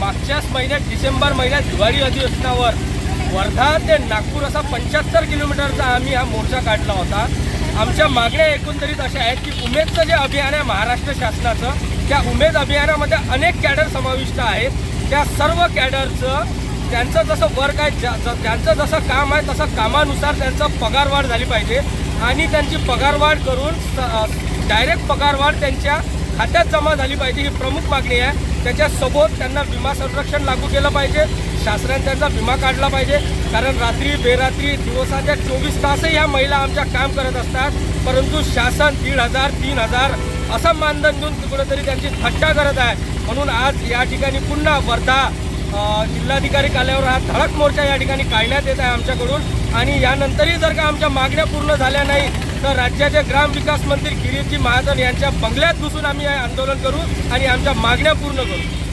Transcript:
मागच्याच महिन्यात डिसेंबर महिन्यात दिवाळी अधिवेशनावर वर्धा ते नागपूर असा 75 किलोमीटरचा आम्ही हा मोर्चा काढला होता। आमच्या मागण्या एकंदरीत अशा आहेत की उमेदचं जे अभियान आहे महाराष्ट्र शासनाचं, त्या उमेद अभियानामध्ये अनेक कॅडर समाविष्ट आहेत। त्या सर्व कॅडरचं त्यांचं जसं वर्क आहे, त्यांचं जसं काम आहे तसं कामानुसार त्यांचं पगारवाढ झाली पाहिजे आणि त्यांची पगारवाढ करून डायरेक्ट पगारवाढ त्यांच्या खात्यात जमा झाली पाहिजे, ही प्रमुख मागणी आहे। त्याच्यासोबत त्यांना विमा संरक्षण लागू केलं पाहिजे, शासनाने त्यांचा विमा काढला पाहिजे, कारण रात्री बेरात्री दिवसाच्या 24 तासही ह्या महिला आमच्या काम करत असतात, परंतु शासन 1,500 3,000 असं मानधन देऊन कुठेतरी त्यांची थट्टा करत आहे। म्हणून आज या ठिकाणी पुन्हा वर्धा जिल्हाधिकारी कार्यालयावर हा धडक मोर्चा या ठिकाणी काढण्यात येत आहे आमच्याकडून। आणि यानंतरही जर का आमच्या मागण्या पूर्ण झाल्या नाही तर राज्याचे ग्रामविकास मंत्री गिरीशजी महाजन यांच्या बंगल्यात घुसून आम्ही हे आंदोलन करू आणि आमच्या मागण्या पूर्ण करू।